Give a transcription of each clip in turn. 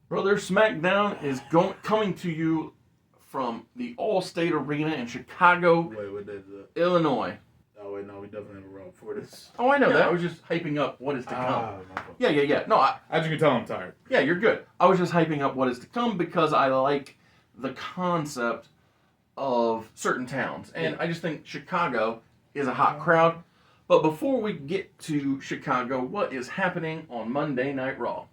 Brother, SmackDown is coming to you from the All-State Arena in Chicago, Wait, what is it? Illinois. Oh, wait, no, we definitely have a Raw before this. Oh, I know that. I was just hyping up what is to come. My fault. Yeah. No, As you can tell, I'm tired. yeah, you're good. I was just hyping up what is to come because I like the concept of certain towns. And I just think Chicago is a hot crowd. But before we get to Chicago, what is happening on Monday Night Raw?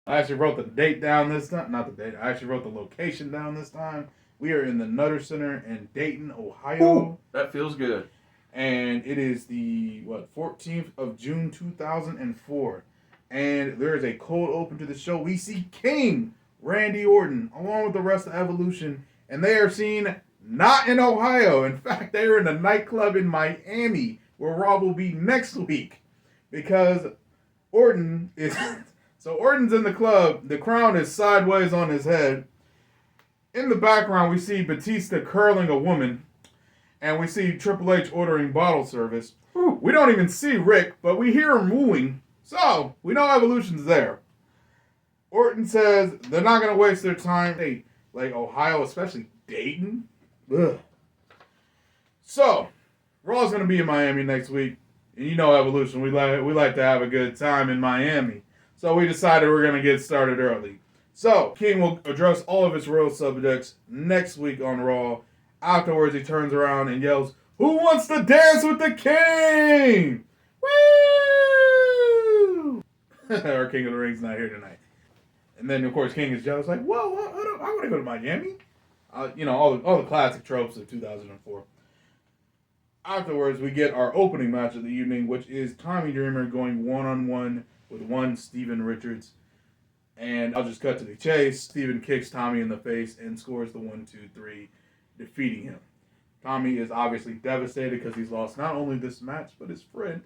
I actually wrote the date down this time. Not the date. I actually wrote the location down this time. We are in the Nutter Center in Dayton, Ohio. Ooh, that feels good. And it is the 14th of June 2004, and there is a cold open to the show. We see King Randy Orton along with the rest of Evolution, and they are seen not in Ohio. In fact, they are in a nightclub in Miami where Raw will be next week, because Orton is so Orton's in the club. The crown is sideways on his head. In the background, we see Batista curling a woman. And we see Triple H ordering bottle service. We don't even see Rick, but we hear him wooing. So, we know Evolution's there. Orton says they're not going to waste their time. Hey, like Ohio, especially Dayton. Ugh. So, Raw's going to be in Miami next week. And you know Evolution, we like to have a good time in Miami. So we decided we're going to get started early. So, King will address all of his royal subjects next week on Raw. Afterwards, he turns around and yells, "Who wants to dance with the king?" Woo! Our King of the Ring's not here tonight. And then, of course, King is jealous, like, "Whoa, I want to go to Miami." All the classic tropes of 2004. Afterwards, we get our opening match of the evening, which is Tommy Dreamer going one-on-one with one Steven Richards. And I'll just cut to the chase. Steven kicks Tommy in the face and scores the 1-2-3. Defeating him. Tommy is obviously devastated because he's lost not only this match, but his friend.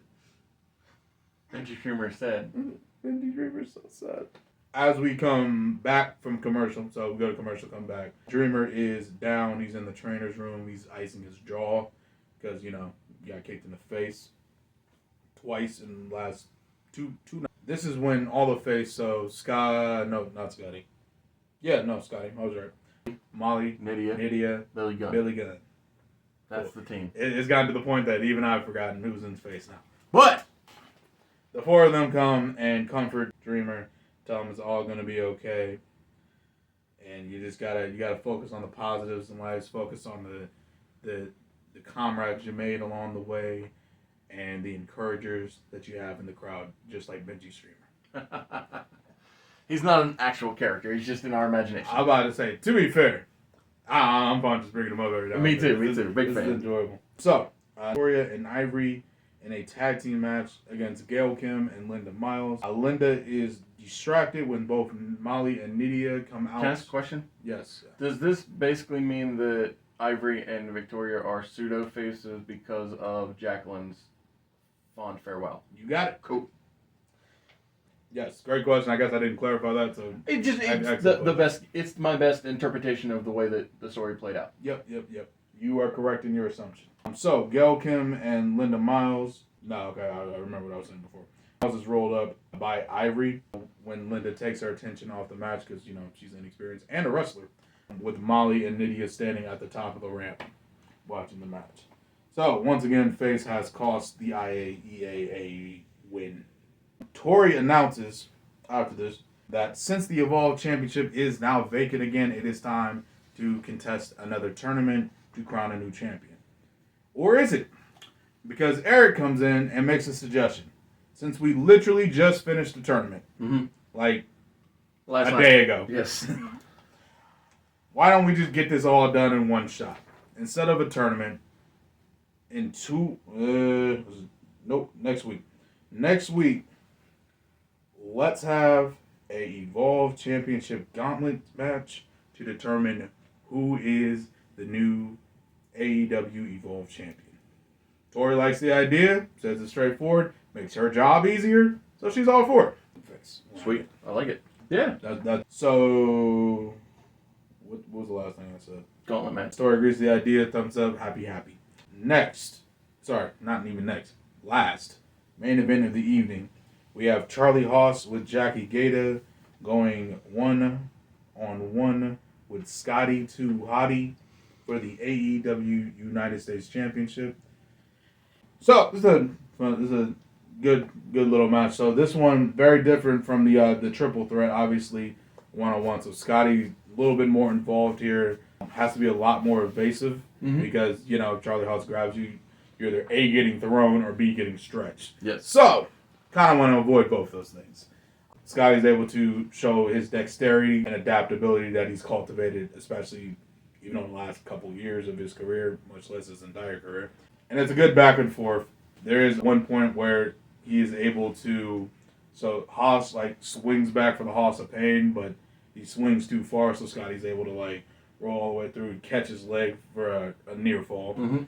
Benji Dreamer said. Benji Dreamer's so sad. As we come back from commercial, so we go to commercial, come back. Dreamer is down. He's in the trainer's room. He's icing his jaw because, he got kicked in the face twice in the last two nights. This is when all the face, so not Scotty. Yeah, no, Scotty. I was right. Molly, Nydia, Billy Gunn. That's the team. It's gotten to the point that even I've forgotten who's in face now. But the four of them come and comfort Dreamer, tell him it's all gonna be okay, and you gotta focus on the positives in life, focus on the comrades you made along the way, and the encouragers that you have in the crowd, just like Benji Dreamer. He's not an actual character. He's just in our imagination. I'm about to say, to be fair, I'm fine just bringing him up every time. Me too. Big fan. This is enjoyable. So, Victoria and Ivory in a tag team match against Gail Kim and Linda Miles. Linda is distracted when both Molly and Nydia come out. Can I ask a question? Yes. Does this basically mean that Ivory and Victoria are pseudo faces because of Jacqueline's fond farewell? You got it. Cool. Yes, great question. I guess I didn't clarify that. So it's the best. It's my best interpretation of the way that the story played out. Yep. You are correct in your assumption. So Gail Kim and Linda Miles. No, okay, I remember what I was saying before. Miles is rolled up by Ivory when Linda takes her attention off the match because she's inexperienced and a wrestler. With Molly and Nydia standing at the top of the ramp watching the match. So once again, Face has cost the IAEA a win. Tori announces after this that since the Evolve Championship is now vacant again, it is time to contest another tournament to crown a new champion. Or is it? Because Eric comes in and makes a suggestion. Since we literally just finished the tournament, like Last a night. day ago. Yes. Why don't we just get this all done in one shot? Instead of a tournament, next week. Next week, let's have a Evolve Championship Gauntlet match to determine who is the new AEW Evolve champion. Tori likes the idea, says it's straightforward, makes her job easier, so she's all for it. Sweet. I like it. Yeah. So, what was the last thing I said? Gauntlet match. Tori agrees with the idea, thumbs up, happy. Next, sorry, not even next, last, main event of the evening, we have Charlie Haas with Jackie Gata going 1-on-1 with Scotty 2 Hottie for the AEW United States Championship. So this is a good little match. So this one very different from the triple threat, obviously 1-on-1. So Scotty a little bit more involved here. Has to be a lot more evasive because Charlie Haas grabs you, you're either A, getting thrown, or B, getting stretched. Yes. So kind of want to avoid both those things. Scotty's able to show his dexterity and adaptability that he's cultivated, especially even in the last couple years of his career, much less his entire career. And it's a good back and forth. There is one point where he is able to, so Haas swings back for the Haas of Pain, but he swings too far, so Scotty's able to roll all the way through and catch his leg for a near fall. Mm-hmm.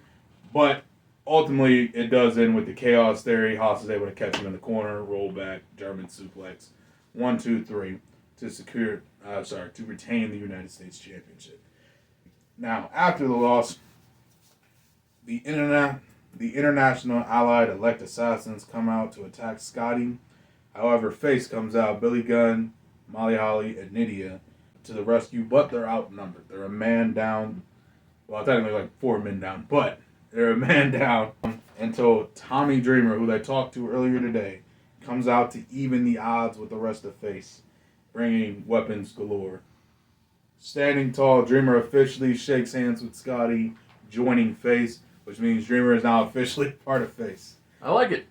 But ultimately, it does end with the Chaos Theory. Haas is able to catch him in the corner, roll back, German suplex, 1, 2, 3 to retain the United States Championship. Now, after the loss, the International Allied Elect Assassins come out to attack Scotty. However, Face comes out, Billy Gunn, Molly Holly, and Nydia to the rescue, but they're outnumbered. They're a man down. Well, technically 4 men down, but they're a man down until Tommy Dreamer, who they talked to earlier today, comes out to even the odds with the rest of Face, bringing weapons galore. Standing tall, Dreamer officially shakes hands with Scotty, joining Face, which means Dreamer is now officially part of Face. I like it.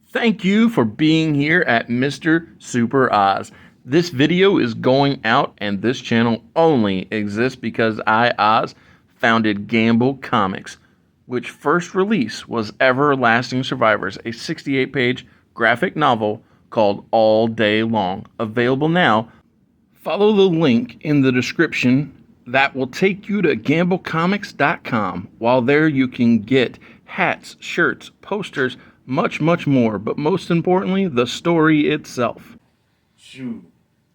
Thank you for being here at Mr. Super Oz. This video is going out, and this channel only exists because I, Oz, founded Gamble Comics, which first release was Everlasting Survivors, a 68-page graphic novel called All Day Long. Available now. Follow the link in the description that will take you to gamblecomics.com. While there, you can get hats, shirts, posters, much, much more. But most importantly, the story itself. Shoot.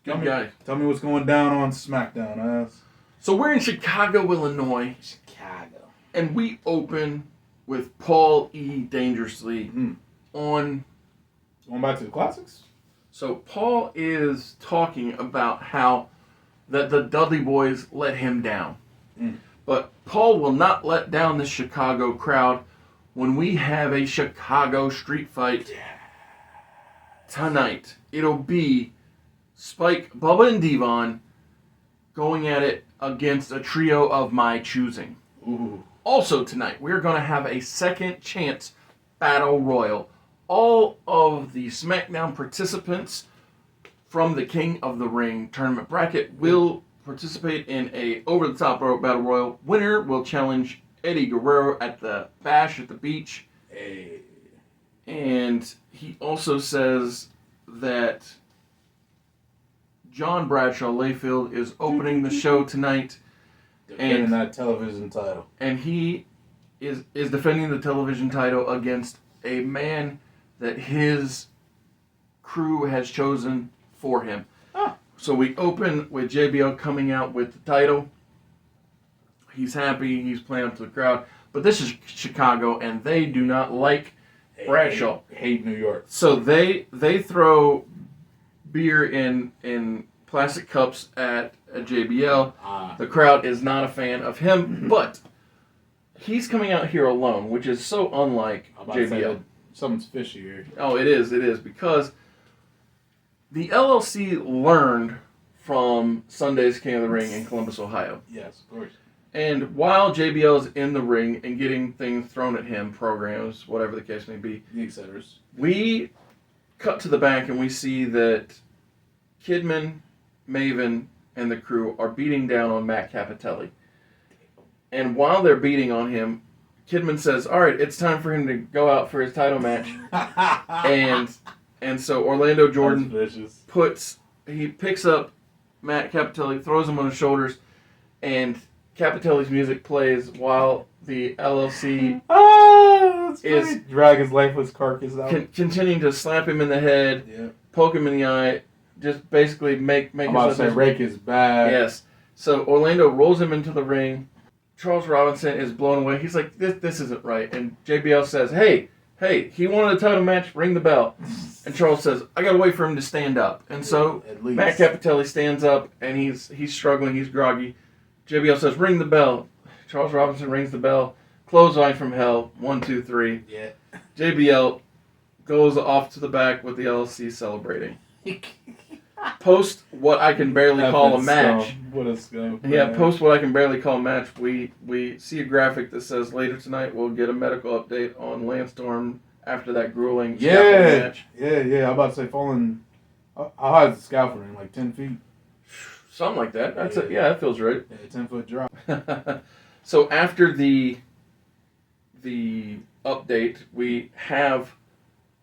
Good guy. Tell me what's going down on SmackDown, Oz. So we're in Chicago, Illinois. Chicago. And we open with Paul E. Dangerously on... Going back to the classics? So Paul is talking about how that the Dudley Boys let him down. But Paul will not let down the Chicago crowd when we have a Chicago street fight tonight. It'll be Spike, Bubba, and Devon going at it against a trio of my choosing. Ooh. Also tonight, we're going to have a second chance battle royal. All of the SmackDown participants from the King of the Ring tournament bracket will participate in a over-the-top battle royal. Winner will challenge Eddie Guerrero at the Bash at the Beach. Hey. And he also says that John Bradshaw Layfield is opening the show tonight. Defending that television title. And he is defending the television title against a man that his crew has chosen for him. So we open with JBL coming out with the title. He's happy. He's playing up to the crowd. But this is Chicago, and they do not like Bradshaw. Hate New York. So they throw beer in plastic cups at JBL. The crowd is not a fan of him, but he's coming out here alone, which is so unlike JBL. Something's fishy here. Oh, it is, because the LLC learned from Sunday's King of the Ring in Columbus, Ohio. Yes, of course. And while JBL is in the ring and getting things thrown at him, programs, whatever the case may be, we cut to the back and we see that Kidman, Maven, and the crew are beating down on Matt Capitelli. And while they're beating on him, Kidman says, all right, it's time for him to go out for his title match. and so Orlando Jordan puts he picks up Matt Capitelli, throws him on his shoulders, and Capitelli's music plays while the LLC is drag his lifeless carcass out. Continuing to slap him in the head, Yeah. poke him in the eye, just basically make I'm about to say rake his back. Yes. So Orlando rolls him into the ring. Charles Robinson is blown away. He's like, this isn't right. And JBL says, hey, he wanted a title match, ring the bell. And Charles says, I gotta wait for him to stand up. And so At least. Matt Capitelli stands up and he's struggling, he's groggy. JBL says, ring the bell. Charles Robinson rings the bell. Clothesline from hell. 1, 2, 3. Yeah. JBL goes off to the back with the LLC celebrating. Post what I can barely call a match. What a scum. Yeah, post what I can barely call a match. We see a graphic that says later tonight we'll get a medical update on Lance Storm after that grueling scaffolding match. Yeah. I'm about to say falling. How high is the scaffolding? Like 10 feet? Something like that. That's it. Yeah, that feels right. Yeah, 10-foot drop. So after the update, we have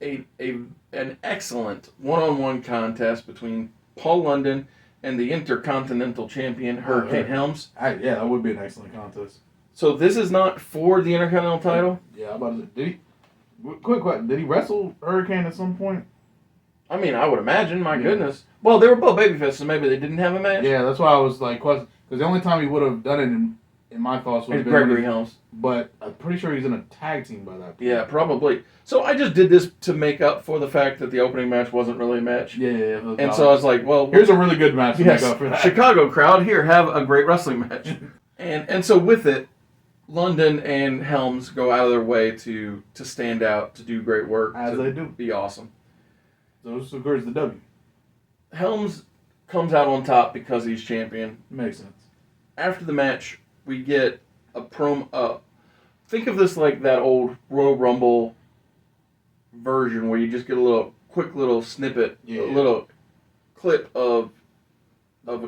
an excellent one-on-one contest between Paul London and the Intercontinental Champion Hurricane Helms. Yeah, that would be an excellent contest. So this is not for the Intercontinental title. Yeah, I'm about to say, did he? Quick question: did he wrestle Hurricane at some point? I mean, I would imagine. My goodness. Well, they were both babyfaces, so maybe they didn't have a match. Yeah, that's why I was like, because the only time he would have done it in my thoughts would have It's been Gregory Helms. But I'm pretty sure he's in a tag team by that point. Yeah, probably. So I just did this to make up for the fact that the opening match wasn't really a match. Yeah. And so I was like, well, here's a really good match to yes, make up for that. Chicago crowd, here, have a great wrestling match. and so with it, London and Helms go out of their way to stand out, to do great work. As to they do. Be awesome. So this secures the W. Helms comes out on top because he's champion. Makes sense. After the match, we get a promo. Think of this like that old Royal Rumble version where you just get a quick little snippet, a little clip of a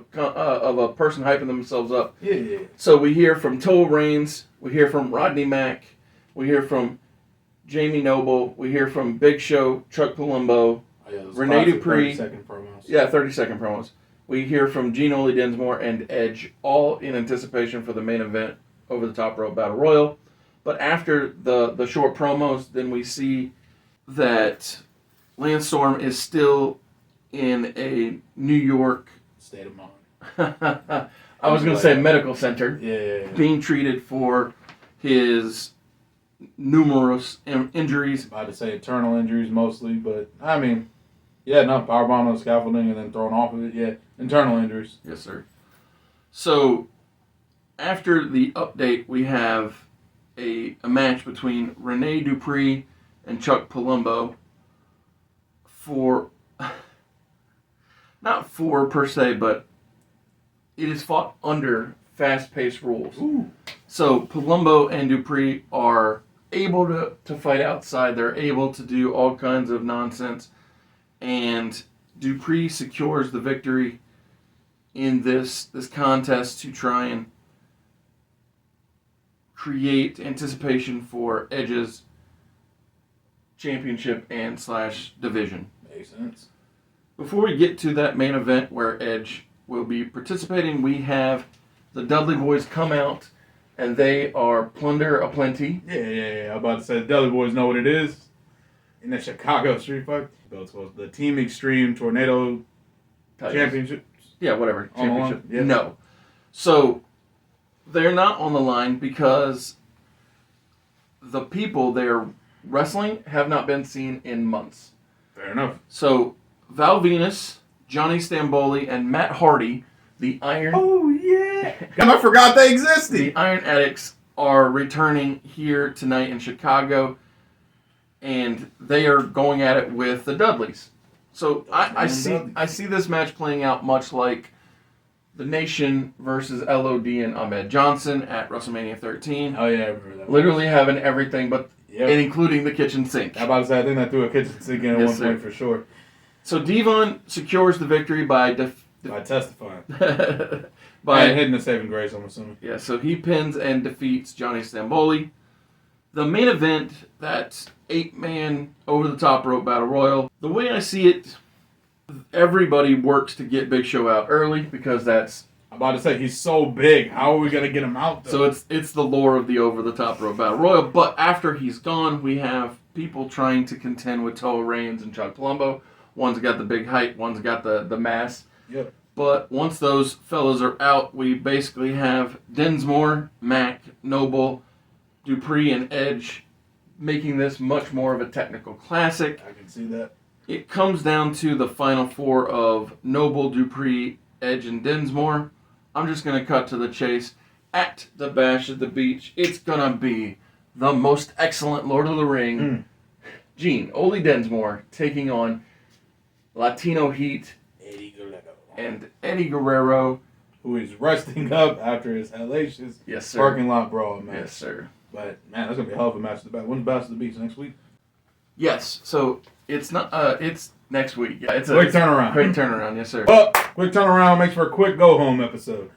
person hyping themselves up. Yeah. So we hear from Toll Reigns, we hear from Rodney Mack, we hear from Jamie Noble, we hear from Big Show, Chuck Palumbo, Rene Dupree. 30-second promos. Yeah, 30-second promos. We hear from Gene Ole Dinsmore and Edge, all in anticipation for the main event, Over the Top Rope Battle Royal. But after the short promos, then we see that Lance Storm is still in a New York state of mind. I was going to say medical center. Yeah. Being treated for his numerous injuries. About to say internal injuries mostly, but I mean, yeah, no, powerbomb on scaffolding and then thrown off of it. Yeah, internal injuries. Yes, sir. So after the update, we have a match between Rene Dupree and Chuck Palumbo for, not for per se, but it is fought under fast-paced rules. Ooh. So Palumbo and Dupree are able to fight outside. They're able to do all kinds of nonsense. And Dupree secures the victory in this contest to try and create anticipation for Edge's championship and / division. Makes sense. Before we get to that main event where Edge will be participating, we have the Dudley Boys come out, and they are plunder aplenty. Yeah. I'm about to say the Dudley Boys know what it is. In the Chicago Street Fight, the Team Extreme Tornado Championship. Yeah, whatever. Championship. Yeah. No. So they're not on the line because the people they're wrestling have not been seen in months. Fair enough. So Val Venus, Johnny Stamboli, and Matt Hardy, the Iron... Oh, yeah. And I forgot they existed. The Iron Addicts are returning here tonight in Chicago, and they are going at it with the Dudleys. So I see this match playing out much like The Nation versus LOD and Ahmed Johnson at WrestleMania 13. Oh, yeah, I remember that. Literally having everything, but and including the kitchen sink. I'm about to say, I think I threw a kitchen sink in at one point for sure. So Devon secures the victory by testifying. by hitting the saving grace, I'm assuming. Yeah, so he pins and defeats Johnny Stamboli. The main event, that 8-man over-the-top rope battle royal, the way I see it, Everybody works to get Big Show out early because that's I'm about to say he's so big. How are we gonna get him out? Though? so it's the lore of the over the top rope battle royal. But after he's gone, we have people trying to contend with Toa Reigns and Chuck Palumbo. One's got the big height, one's got the mass. Yep. But once those fellas are out, we basically have Dinsmore, Mac, Noble, Dupree, and Edge making this much more of a technical classic. I can see that. It comes down to the final four of Noble, Dupree, Edge, and Dinsmore. I'm just going to cut to the chase. At the Bash at the Beach, it's going to be the most excellent Lord of the Ring, Gene, Ole Dinsmore, taking on Latino Heat Eddie Guerrero. and Eddie Guerrero. Who is resting up after his hellacious Yes, sir. parking lot brawl match. Yes, sir. But, man, that's going to be a hell of a match. When's Bash at the Beach? Next week? Yes, so it's not. It's next week. Yeah, it's a Quick turnaround. Quick turnaround, yes, sir. Well, quick turnaround makes for a quick go-home episode.